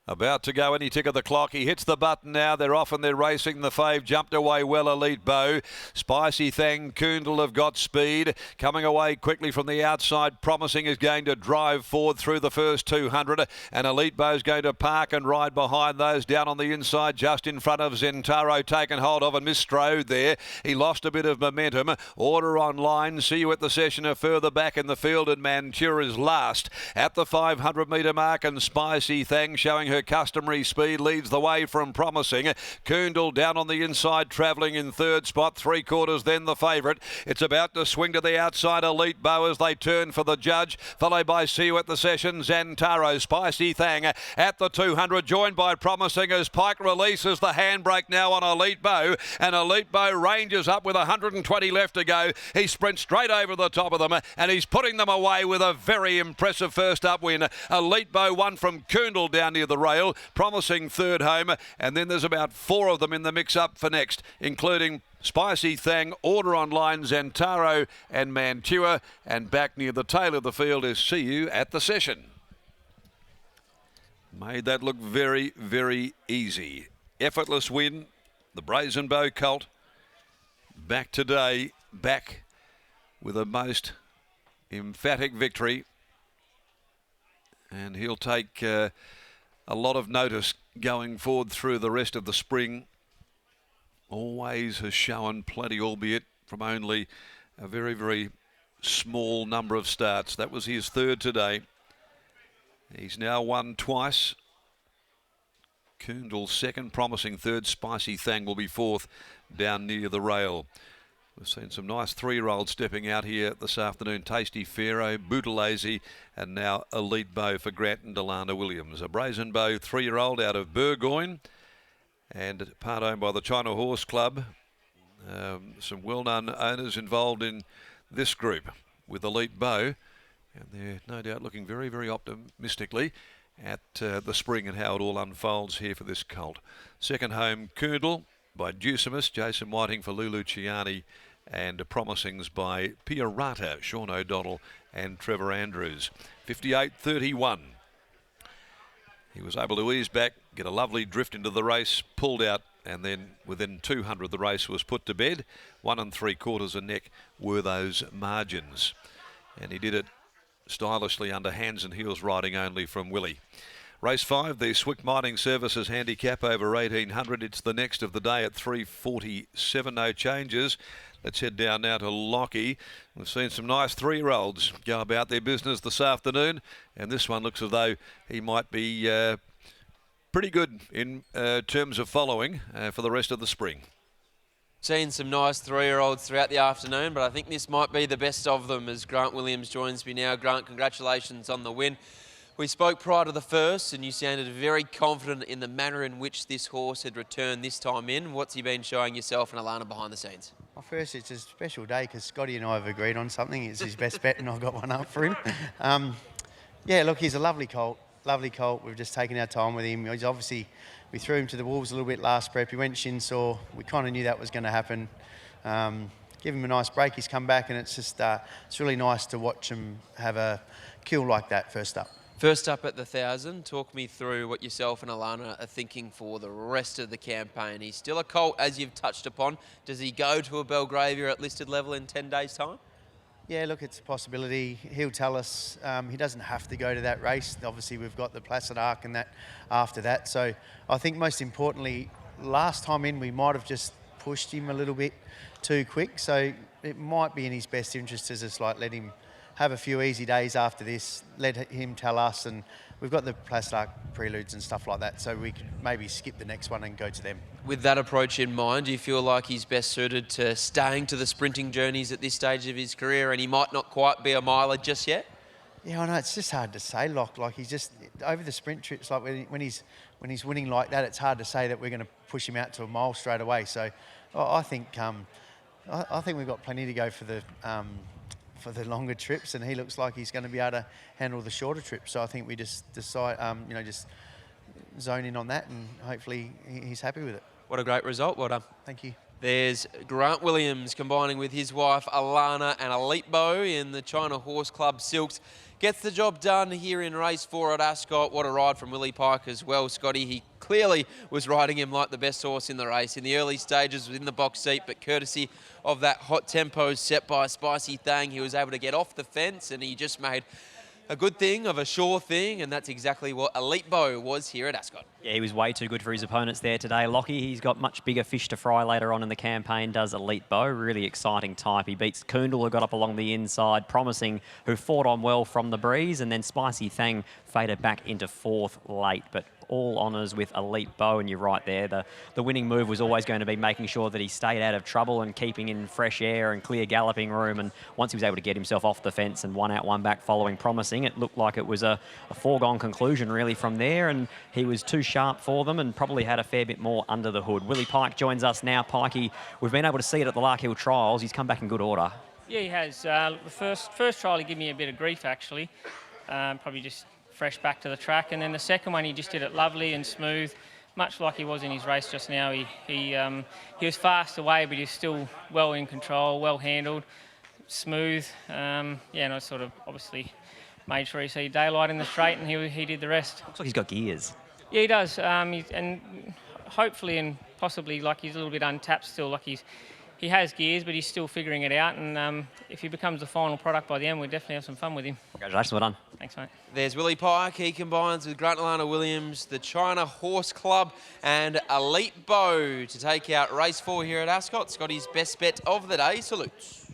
About to go any tick of the clock. He hits the button now. They're off and they're racing. The fave jumped away well. Elite BEAU. Spicy Thang, Koondle have got speed. Coming away quickly from the outside. Promising is going to drive forward through the first 200. And Elite BEAU's going to park and ride behind those down on the inside, just in front of Zentaro, taken hold of and misstrode there. He lost a bit of momentum. Order online. See you at the session further back in the field, and Mantua is last at the 500 metre mark, and Spicy Thang showing her customary speed leads the way from Promising. Koondle down on the inside, travelling in third spot, 3/4 then the favourite. It's about to swing to the outside. Elite BEAU as they turn for the judge, followed by See You at the Session, Zantaro, Spicy Thang at the 200, joined by Promising as Pike releases the handbrake now on Elite BEAU, and Elite BEAU ranges up with 120 left to go. He sprints straight over the top of them, and he's putting them away with a very impressive first up win. Elite BEAU won from Koondle down near the rail, Promising third home, and then there's about 4 of them in the mix-up for next, including Spicy Thang, Order Online, Zantaro and Mantua, and back near the tail of the field is See You at the Session. Made that look very, very easy. Effortless win, the Brazen Bow colt, back today, back with a most emphatic victory, and he'll take a lot of notice going forward through the rest of the spring. Always has shown plenty, albeit from only a very, very small number of starts. That was his third today. He's now won twice. Koondle second, Promising third, Spicy Thang will be fourth down near the rail. We've seen some nice 3-year-olds stepping out here this afternoon. Tasty Pharaoh, Bootalazy, and now Elite BEAU for Grant and Delana Williams. A Brazen Bow 3-year-old out of Burgoyne, and part owned by the China Horse Club. Some well-known owners involved in this group with Elite BEAU, and they're no doubt looking very, very optimistically at the spring and how it all unfolds here for this colt. Second home, Koondle by Ducimus, Jason Whiting for Lulu Ciani, and Promisings by Piarata, Sean O'Donnell and Trevor Andrews. 58.31. He was able to ease back, get a lovely drift into the race, pulled out, and then within 200 the race was put to bed. 1 3/4 a neck were those margins, and he did it stylishly under hands and heels riding only from Willie. Race 5, the Swick Mining Services Handicap over 1800. It's the next of the day at 3:47. No changes. Let's head down now to Lockie. We've seen some nice 3-year-olds go about their business this afternoon, and this one looks as though he might be pretty good in terms of following for the rest of the spring. Seen some nice 3-year-olds throughout the afternoon, but I think this might be the best of them as Grant Williams joins me now. Grant, congratulations on the win. We spoke prior to the first, and you sounded very confident in the manner in which this horse had returned this time in. What's he been showing yourself and Alana behind the scenes? Well, first, it's a special day because Scotty and I have agreed on something. It's his best bet, and I've got one up for him. Yeah, look, he's a lovely colt. Lovely colt. We've just taken our time with him. He's obviously, we threw him to the wolves a little bit last prep. He went shin sore. We kind of knew that was going to happen. Give him a nice break. He's come back, and it's just it's really nice to watch him have a kill like that first up. First up at the 1,000, talk me through what yourself and Alana are thinking for the rest of the campaign. He's still a colt, as you've touched upon. Does he go to a Belgravia at listed level in 10 days' time? Yeah, look, it's a possibility. He'll tell us. He doesn't have to go to that race. Obviously, we've got the Placid Arc and that after that. So I think most importantly, last time in, we might have just pushed him a little bit too quick. So it might be in his best interest to just like let him have a few easy days after this, let him tell us, and we've got the Placid Arc preludes and stuff like that, so we could maybe skip the next one and go to them. With that approach in mind, do you feel like he's best suited to staying to the sprinting journeys at this stage of his career, and he might not quite be a miler just yet? Yeah, I know, it's just hard to say, Locke. Like, he's just, over the sprint trips, like when he's winning like that, it's hard to say that we're going to push him out to a mile straight away. So I think we've got plenty to go for the longer trips, and he looks like he's going to be able to handle the shorter trips. So I think we just decide, just zone in on that, and hopefully he's happy with it. What a great result. Well done. Thank you. There's Grant Williams combining with his wife Alana and Elite BEAU in the China Horse Club Silks. Gets the job done here in race 4 at Ascot. What a ride from Willie Pike as well, Scotty. He clearly was riding him like the best horse in the race. In the early stages was in the box seat, but courtesy of that hot tempo set by Spicy Thang, he was able to get off the fence and he just made a good thing of a sure thing, and that's exactly what Elite BEAU was here at Ascot. Yeah, he was way too good for his opponents there today. Lockie, he's got much bigger fish to fry later on in the campaign, does Elite BEAU. Really exciting type. He beats Koondle, who got up along the inside, Promising, who fought on well from the breeze, and then Spicy Thang faded back into 4th late. But all honours with Elite BEAU, and you're right there. The winning move was always going to be making sure that he stayed out of trouble and keeping in fresh air and clear galloping room. And once he was able to get himself off the fence and 1 out, 1 back following Promising, it looked like it was a foregone conclusion really from there. And he was too sharp for them and probably had a fair bit more under the hood. Willie Pike joins us now. Pikey, we've been able to see it at the Lark Hill trials. He's come back in good order. Yeah, he has. The first trial he gave me a bit of grief actually. Probably just fresh back to the track, and then the second one he just did it lovely and smooth, much like he was in his race just now. He was fast away, but he's still well in control, well handled, smooth. Yeah, and I sort of obviously made sure he see daylight in the straight, and he did the rest. Looks like he's got gears. Yeah, he does, and hopefully and possibly like he's a little bit untapped still, like he has gears, but he's still figuring it out. And if he becomes the final product by the end, we'll definitely have some fun with him. Congratulations, well done. Thanks, mate. There's Willie Pike. He combines with Grant Alana Williams, the China Horse Club, and Elite BEAU to take out race 4 here at Ascot. Scotty's best bet of the day. Salutes.